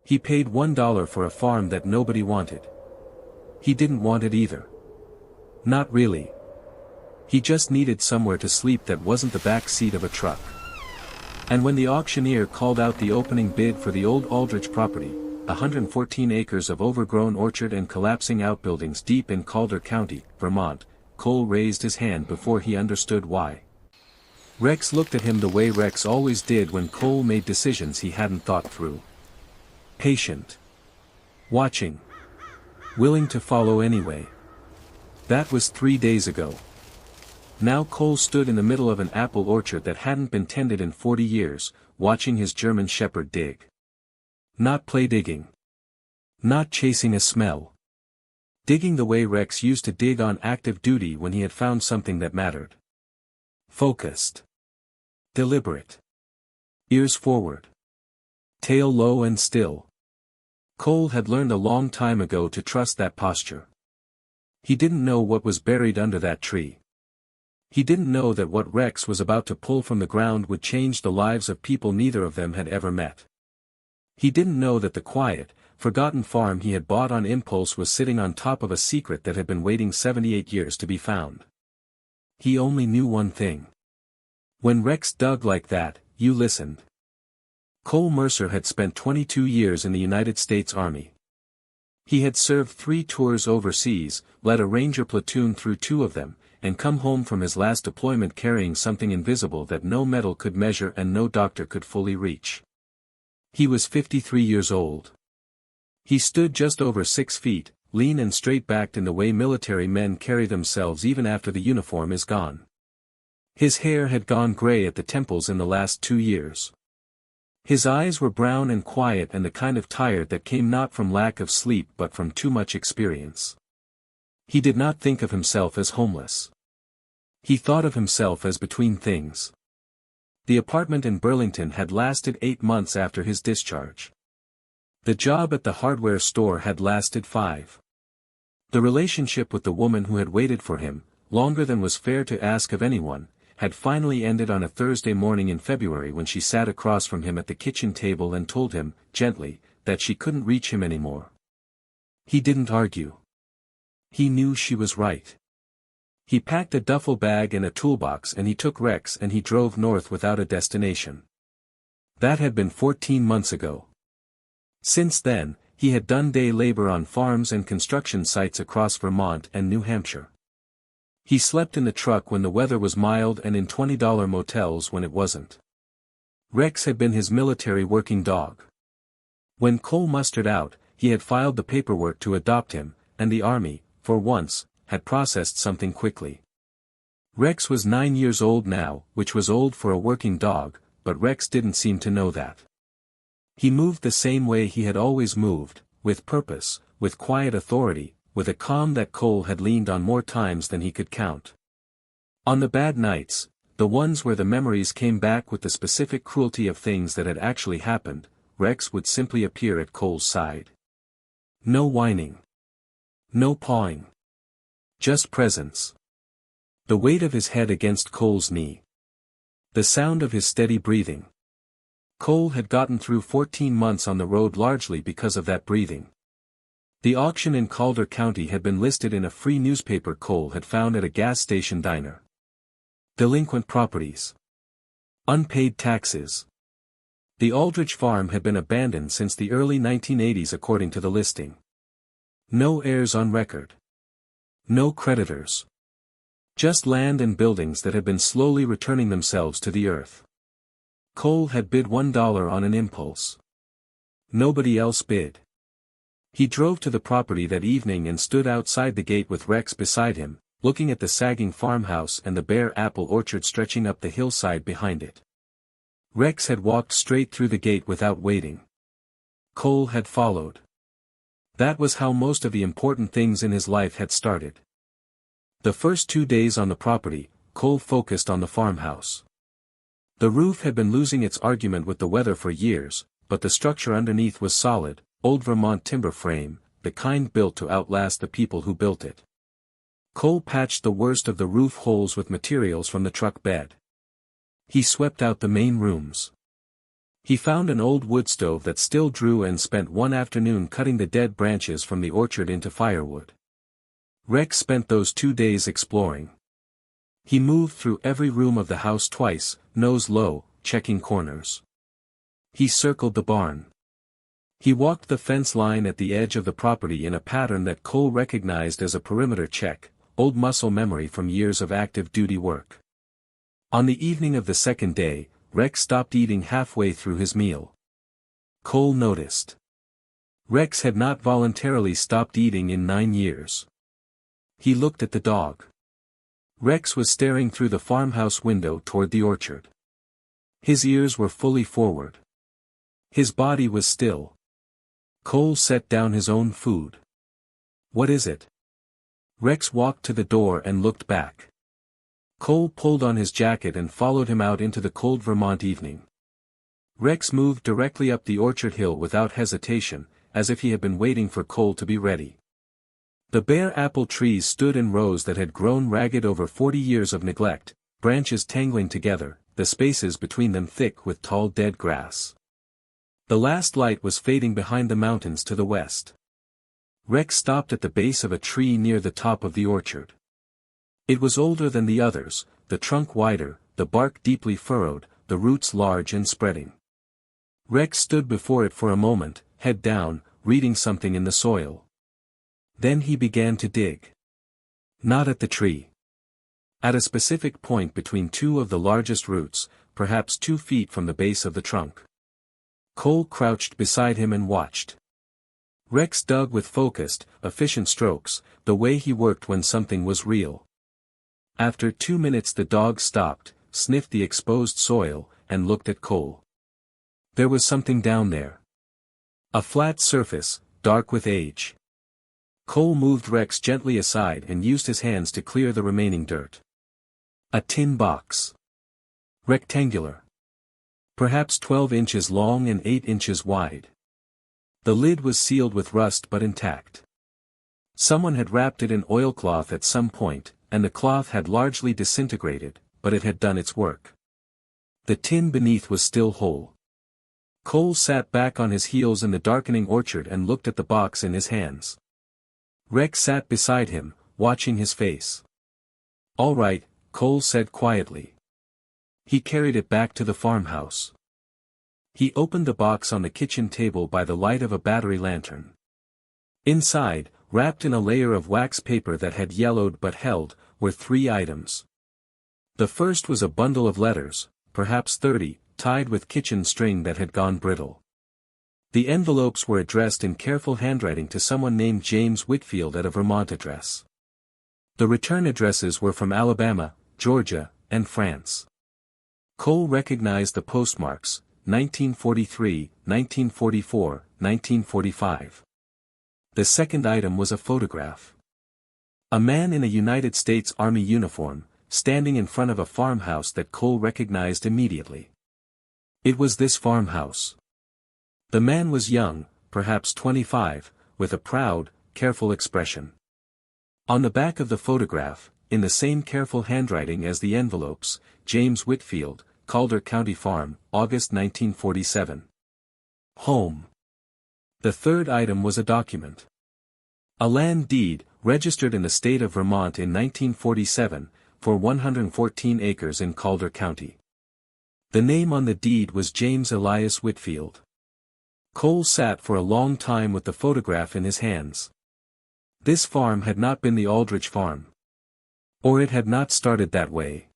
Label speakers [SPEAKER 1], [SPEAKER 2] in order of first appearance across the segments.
[SPEAKER 1] He paid $1 for a farm that nobody wanted. He didn't want it either. Not really. He just needed somewhere to sleep that wasn't the back seat of a truck. And when the auctioneer called out the opening bid for the old Aldrich property, 114 acres of overgrown orchard and collapsing outbuildings deep in Calder County, Vermont, Cole raised his hand before he understood why. Rex looked at him the way Rex always did when Cole made decisions he hadn't thought through. Patient. Watching. Willing to follow anyway. That was 3 days ago. Now Cole stood in the middle of an apple orchard that hadn't been tended in 40 years, watching his German shepherd dig. Not play digging. Not chasing a smell. Digging the way Rex used to dig on active duty when he had found something that mattered. Focused. Deliberate. Ears forward. Tail low and still. Cole had learned a long time ago to trust that posture. He didn't know what was buried under that tree. He didn't know that what Rex was about to pull from the ground would change the lives of people neither of them had ever met. He didn't know that the quiet, forgotten farm he had bought on impulse was sitting on top of a secret that had been waiting 78 years to be found. He only knew one thing. When Rex dug like that, you listened. Cole Mercer had spent 22 years in the United States Army. He had served 3 tours overseas, led a ranger platoon through 2 of them, and come home from his last deployment carrying something invisible that no metal could measure and no doctor could fully reach. He was 53 years old. He stood just over 6 feet, lean and straight-backed in the way military men carry themselves even after the uniform is gone. His hair had gone gray at the temples in the last 2 years. His eyes were brown and quiet and the kind of tired that came not from lack of sleep but from too much experience. He did not think of himself as homeless. He thought of himself as between things. The apartment in Burlington had lasted 8 months after his discharge. The job at the hardware store had lasted 5. The relationship with the woman who had waited for him, longer than was fair to ask of anyone, had finally ended on a Thursday morning in February when she sat across from him at the kitchen table and told him, gently, that she couldn't reach him anymore. He didn't argue. He knew she was right. He packed a duffel bag and a toolbox and he took Rex and he drove north without a destination. That had been 14 months ago. Since then, he had done day labor on farms and construction sites across Vermont and New Hampshire. He slept in the truck when the weather was mild and in $20 motels when it wasn't. Rex had been his military working dog. When Cole mustered out, he had filed the paperwork to adopt him, and the Army, for once, had processed something quickly. Rex was 9 years old now, which was old for a working dog, but Rex didn't seem to know that. He moved the same way he had always moved, with purpose, with quiet authority, with a calm that Cole had leaned on more times than he could count. On the bad nights, the ones where the memories came back with the specific cruelty of things that had actually happened, Rex would simply appear at Cole's side. No whining. No pawing. Just presence. The weight of his head against Cole's knee. The sound of his steady breathing. Cole had gotten through 14 months on the road largely because of that breathing. The auction in Calder County had been listed in a free newspaper Cole had found at a gas station diner. Delinquent properties. Unpaid taxes. The Aldrich farm had been abandoned since the early 1980s according to the listing. No heirs on record. No creditors. Just land and buildings that had been slowly returning themselves to the earth. Cole had bid $1 on an impulse. Nobody else bid. He drove to the property that evening and stood outside the gate with Rex beside him, looking at the sagging farmhouse and the bare apple orchard stretching up the hillside behind it. Rex had walked straight through the gate without waiting. Cole had followed. That was how most of the important things in his life had started. The first 2 days on the property, Cole focused on the farmhouse. The roof had been losing its argument with the weather for years, but the structure underneath was solid, old Vermont timber frame, the kind built to outlast the people who built it. Cole patched the worst of the roof holes with materials from the truck bed. He swept out the main rooms. He found an old wood stove that still drew and spent one afternoon cutting the dead branches from the orchard into firewood. Rex spent those 2 days exploring. He moved through every room of the house twice, nose low, checking corners. He circled the barn. He walked the fence line at the edge of the property in a pattern that Cole recognized as a perimeter check, old muscle memory from years of active duty work. On the evening of the second day, Rex stopped eating halfway through his meal. Cole noticed. Rex had not voluntarily stopped eating in 9 years. He looked at the dog. Rex was staring through the farmhouse window toward the orchard. His ears were fully forward. His body was still. Cole set down his own food. "What is it?" Rex walked to the door and looked back. Cole pulled on his jacket and followed him out into the cold Vermont evening. Rex moved directly up the orchard hill without hesitation, as if he had been waiting for Cole to be ready. The bare apple trees stood in rows that had grown ragged over 40 years of neglect, branches tangling together, the spaces between them thick with tall dead grass. The last light was fading behind the mountains to the west. Rex stopped at the base of a tree near the top of the orchard. It was older than the others, the trunk wider, the bark deeply furrowed, the roots large and spreading. Rex stood before it for a moment, head down, reading something in the soil. Then he began to dig. Not at the tree. At a specific point between two of the largest roots, perhaps 2 feet from the base of the trunk. Cole crouched beside him and watched. Rex dug with focused, efficient strokes, the way he worked when something was real. After 2 minutes the dog stopped, sniffed the exposed soil, and looked at Cole. There was something down there. A flat surface, dark with age. Cole moved Rex gently aside and used his hands to clear the remaining dirt. A tin box. Rectangular. Perhaps 12 inches long and 8 inches wide. The lid was sealed with rust but intact. Someone had wrapped it in oilcloth at some point, and the cloth had largely disintegrated, but it had done its work. The tin beneath was still whole. Cole sat back on his heels in the darkening orchard and looked at the box in his hands. Rex sat beside him, watching his face. "All right," Cole said quietly. He carried it back to the farmhouse. He opened the box on the kitchen table by the light of a battery lantern. Inside, wrapped in a layer of wax paper that had yellowed but held, were 3 items. The first was a bundle of letters, perhaps 30, tied with kitchen string that had gone brittle. The envelopes were addressed in careful handwriting to someone named James Whitfield at a Vermont address. The return addresses were from Alabama, Georgia, and France. Cole recognized the postmarks, 1943, 1944, 1945. The second item was a photograph. A man in a United States Army uniform, standing in front of a farmhouse that Cole recognized immediately. It was this farmhouse. The man was young, perhaps 25, with a proud, careful expression. On the back of the photograph, in the same careful handwriting as the envelopes, James Whitfield, Calder County Farm, August 1947. Home. The third item was a document. A land deed, registered in the state of Vermont in 1947, for 114 acres in Calder County. The name on the deed was James Elias Whitfield. Cole sat for a long time with the photograph in his hands. This farm had not been the Aldrich farm. Or it had not started that way.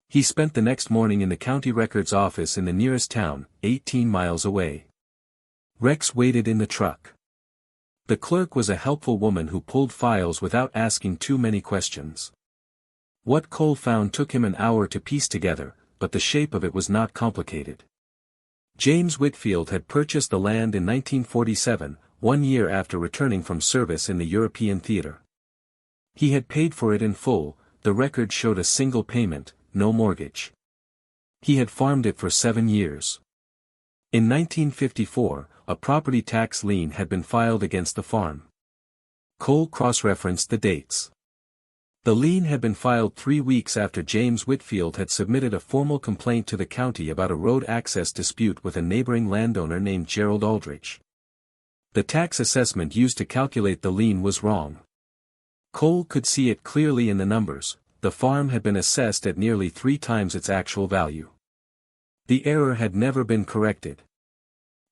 [SPEAKER 1] He spent the next morning in the county records office in the nearest town, 18 miles away. Rex waited in the truck. The clerk was a helpful woman who pulled files without asking too many questions. What Cole found took him an hour to piece together, but the shape of it was not complicated. James Whitfield had purchased the land in 1947, 1 year after returning from service in the European theater. He had paid for it in full, the record showed a single payment, no mortgage. He had farmed it for 7 years. In 1954, a property tax lien had been filed against the farm. Cole cross-referenced the dates. The lien had been filed 3 weeks after James Whitfield had submitted a formal complaint to the county about a road access dispute with a neighboring landowner named Gerald Aldrich. The tax assessment used to calculate the lien was wrong. Cole could see it clearly in the numbers. The farm had been assessed at nearly 3 times its actual value. The error had never been corrected.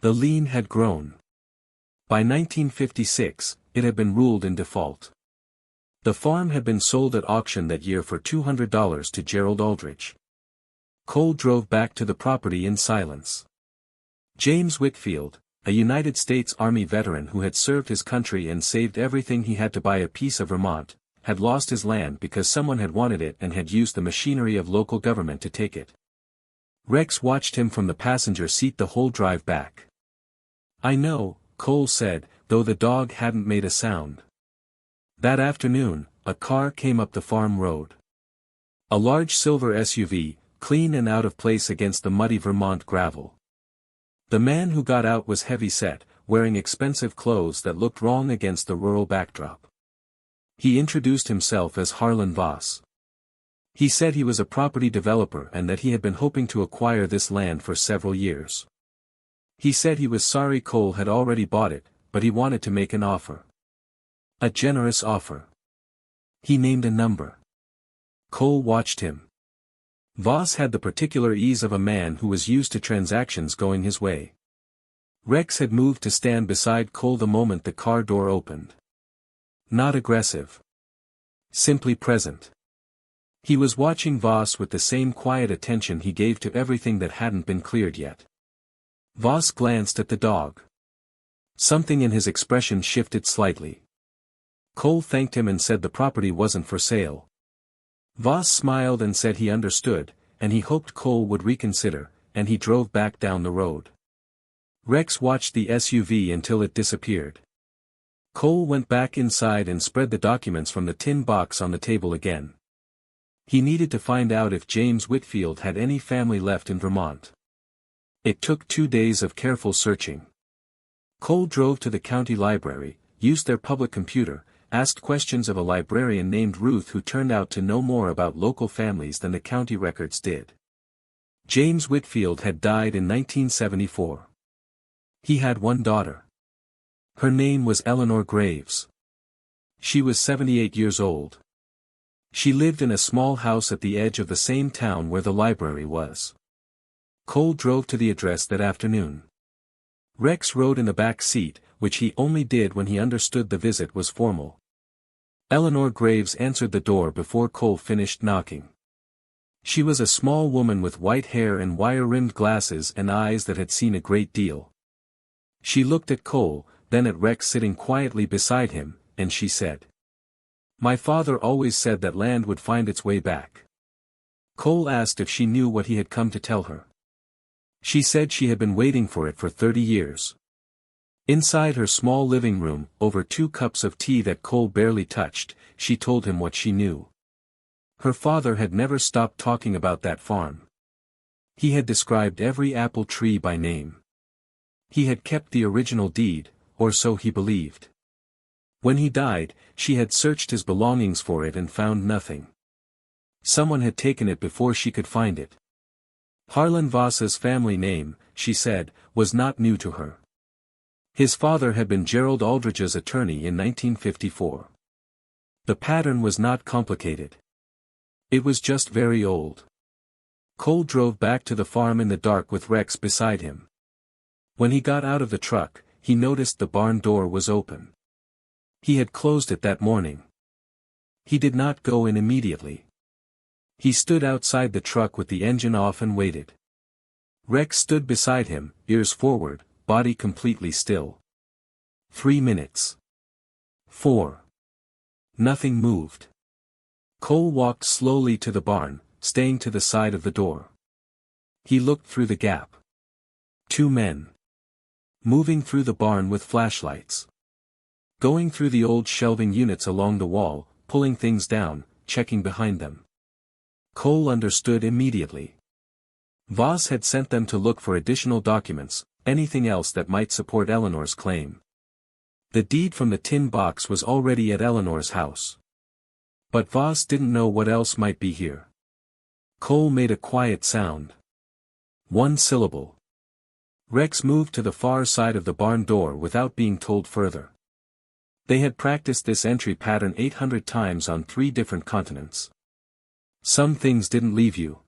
[SPEAKER 1] The lien had grown. By 1956, it had been ruled in default. The farm had been sold at auction that year for $200 to Gerald Aldrich. Cole drove back to the property in silence. James Whitfield, a United States Army veteran who had served his country and saved everything he had to buy a piece of Vermont, had lost his land because someone had wanted it and had used the machinery of local government to take it. Rex watched him from the passenger seat the whole drive back. "I know," Cole said, though the dog hadn't made a sound. That afternoon, a car came up the farm road. A large silver SUV, clean and out of place against the muddy Vermont gravel. The man who got out was heavy-set, wearing expensive clothes that looked wrong against the rural backdrop. He introduced himself as Harlan Voss. He said he was a property developer and that he had been hoping to acquire this land for several years. He said he was sorry Cole had already bought it, but he wanted to make an offer. A generous offer. He named a number. Cole watched him. Voss had the particular ease of a man who was used to transactions going his way. Rex had moved to stand beside Cole the moment the car door opened. Not aggressive. Simply present. He was watching Voss with the same quiet attention he gave to everything that hadn't been cleared yet. Voss glanced at the dog. Something in his expression shifted slightly. Cole thanked him and said the property wasn't for sale. Voss smiled and said he understood, and he hoped Cole would reconsider, and he drove back down the road. Rex watched the SUV until it disappeared. Cole went back inside and spread the documents from the tin box on the table again. He needed to find out if James Whitfield had any family left in Vermont. It took 2 days of careful searching. Cole drove to the county library, used their public computer, asked questions of a librarian named Ruth who turned out to know more about local families than the county records did. James Whitfield had died in 1974. He had one daughter. Her name was Eleanor Graves. She was 78 years old. She lived in a small house at the edge of the same town where the library was. Cole drove to the address that afternoon. Rex rode in the back seat, which he only did when he understood the visit was formal. Eleanor Graves answered the door before Cole finished knocking. She was a small woman with white hair and wire-rimmed glasses and eyes that had seen a great deal. She looked at Cole, then at Rex sitting quietly beside him, and she said, "My father always said that land would find its way back." Cole asked if she knew what he had come to tell her. She said she had been waiting for it for 30 years. Inside her small living room, over 2 cups of tea that Cole barely touched, she told him what she knew. Her father had never stopped talking about that farm. He had described every apple tree by name. He had kept the original deed, or so he believed. When he died, she had searched his belongings for it and found nothing. Someone had taken it before she could find it. Harlan Voss's family name, she said, was not new to her. His father had been Gerald Aldrich's attorney in 1954. The pattern was not complicated. It was just very old. Cole drove back to the farm in the dark with Rex beside him. When he got out of the truck, he noticed the barn door was open. He had closed it that morning. He did not go in immediately. He stood outside the truck with the engine off and waited. Rex stood beside him, ears forward, body completely still. 3 minutes. 4. Nothing moved. Cole walked slowly to the barn, staying to the side of the door. He looked through the gap. 2 men. Moving through the barn with flashlights. Going through the old shelving units along the wall, pulling things down, checking behind them. Cole understood immediately. Voss had sent them to look for additional documents, anything else that might support Eleanor's claim. The deed from the tin box was already at Eleanor's house. But Voss didn't know what else might be here. Cole made a quiet sound. One syllable. Rex moved to the far side of the barn door without being told further. They had practiced this entry pattern 800 times on 3 different continents. Some things didn't leave you.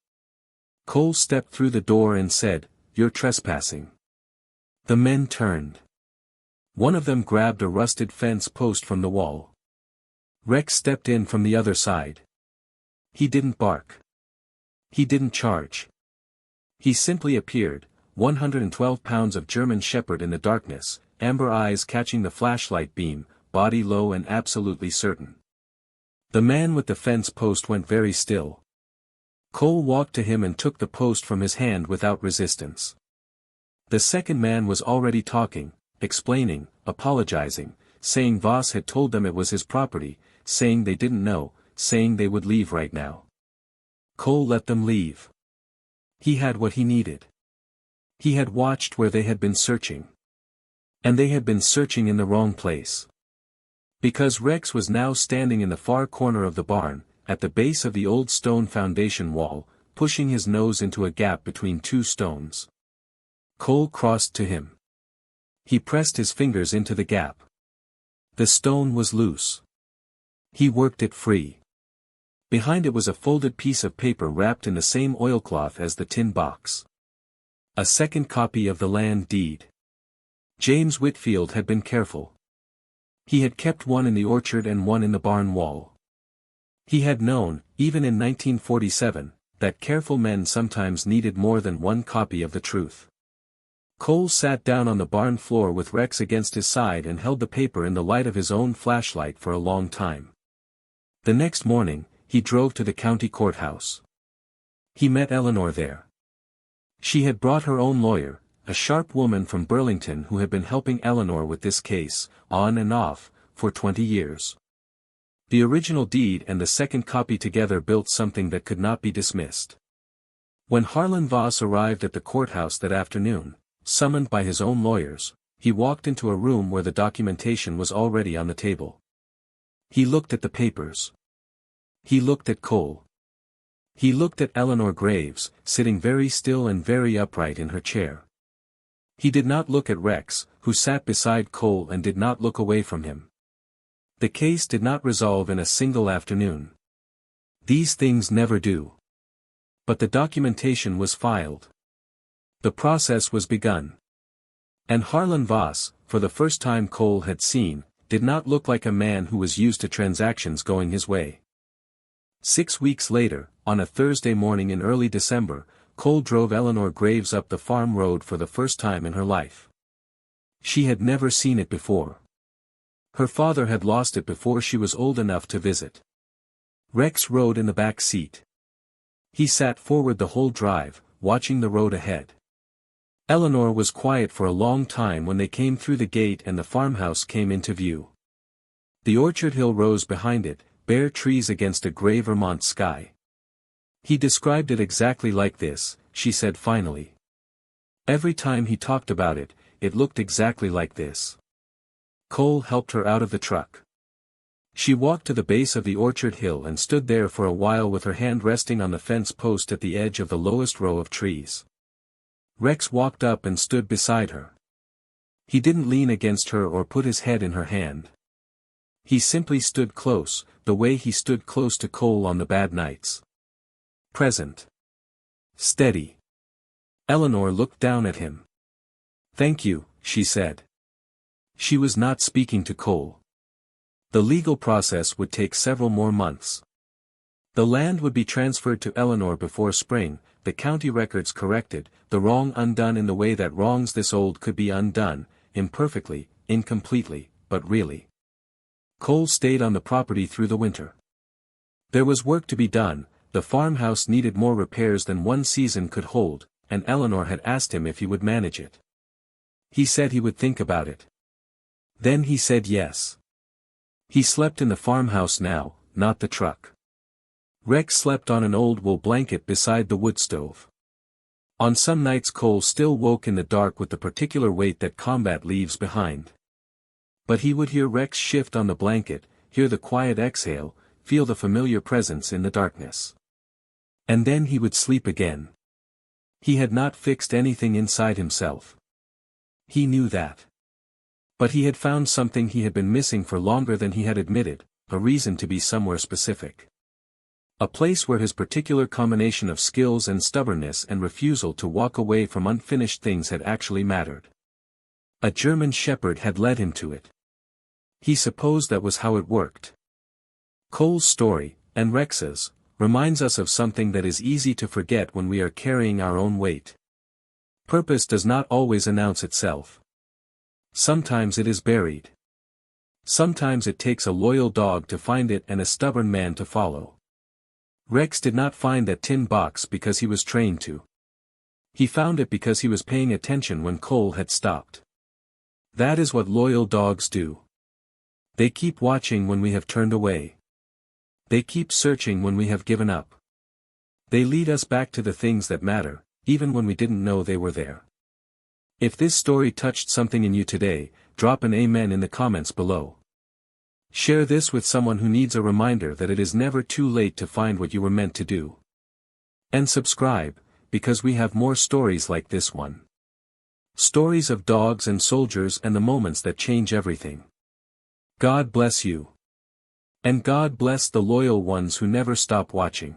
[SPEAKER 1] Cole stepped through the door and said, "You're trespassing." The men turned. One of them grabbed a rusted fence post from the wall. Rex stepped in from the other side. He didn't bark. He didn't charge. He simply appeared, 112 pounds of German Shepherd in the darkness, amber eyes catching the flashlight beam, body low and absolutely certain. The man with the fence post went very still. Cole walked to him and took the post from his hand without resistance. The second man was already talking, explaining, apologizing, saying Voss had told them it was his property, saying they didn't know, saying they would leave right now. Cole let them leave. He had what he needed. He had watched where they had been searching. And they had been searching in the wrong place. Because Rex was now standing in the far corner of the barn, at the base of the old stone foundation wall, pushing his nose into a gap between 2 stones. Cole crossed to him. He pressed his fingers into the gap. The stone was loose. He worked it free. Behind it was a folded piece of paper wrapped in the same oilcloth as the tin box. A second copy of the land deed. James Whitfield had been careful. He had kept one in the orchard and one in the barn wall. He had known, even in 1947, that careful men sometimes needed more than one copy of the truth. Cole sat down on the barn floor with Rex against his side and held the paper in the light of his own flashlight for a long time. The next morning, he drove to the county courthouse. He met Eleanor there. She had brought her own lawyer, a sharp woman from Burlington who had been helping Eleanor with this case, on and off, for 20 years. The original deed and the second copy together built something that could not be dismissed. When Harlan Voss arrived at the courthouse that afternoon, summoned by his own lawyers, he walked into a room where the documentation was already on the table. He looked at the papers. He looked at Cole. He looked at Eleanor Graves, sitting very still and very upright in her chair. He did not look at Rex, who sat beside Cole and did not look away from him. The case did not resolve in a single afternoon. These things never do. But the documentation was filed. The process was begun. And Harlan Voss, for the first time Cole had seen, did not look like a man who was used to transactions going his way. 6 weeks later, on a Thursday morning in early December, Cole drove Eleanor Graves up the farm road for the first time in her life. She had never seen it before. Her father had lost it before she was old enough to visit. Rex rode in the back seat. He sat forward the whole drive, watching the road ahead. Eleanor was quiet for a long time when they came through the gate and the farmhouse came into view. The orchard hill rose behind it, bare trees against a gray Vermont sky. He described it exactly like this, she said finally. Every time he talked about it, it looked exactly like this. Cole helped her out of the truck. She walked to the base of the orchard hill and stood there for a while with her hand resting on the fence post at the edge of the lowest row of trees. Rex walked up and stood beside her. He didn't lean against her or put his head in her hand. He simply stood close, the way he stood close to Cole on the bad nights. Present. Steady. Eleanor looked down at him. "Thank you," she said. She was not speaking to Cole. The legal process would take several more months. The land would be transferred to Eleanor before spring, the county records corrected, the wrong undone in the way that wrongs this old could be undone, imperfectly, incompletely, but really. Cole stayed on the property through the winter. There was work to be done, the farmhouse needed more repairs than one season could hold, and Eleanor had asked him if he would manage it. He said he would think about it. Then he said yes. He slept in the farmhouse now, not the truck. Rex slept on an old wool blanket beside the wood stove. On some nights Cole still woke in the dark with the particular weight that combat leaves behind. But he would hear Rex shift on the blanket, hear the quiet exhale, feel the familiar presence in the darkness. And then he would sleep again. He had not fixed anything inside himself. He knew that. But he had found something he had been missing for longer than he had admitted, a reason to be somewhere specific. A place where his particular combination of skills and stubbornness and refusal to walk away from unfinished things had actually mattered. A German shepherd had led him to it. He supposed that was how it worked. Cole's story, and Rex's, reminds us of something that is easy to forget when we are carrying our own weight. Purpose does not always announce itself. Sometimes it is buried. Sometimes it takes a loyal dog to find it and a stubborn man to follow. Rex did not find that tin box because he was trained to. He found it because he was paying attention when Cole had stopped. That is what loyal dogs do. They keep watching when we have turned away. They keep searching when we have given up. They lead us back to the things that matter, even when we didn't know they were there. If this story touched something in you today, drop an amen in the comments below. Share this with someone who needs a reminder that it is never too late to find what you were meant to do. And subscribe, because we have more stories like this one. Stories of dogs and soldiers and the moments that change everything. God bless you. And God bless the loyal ones who never stop watching.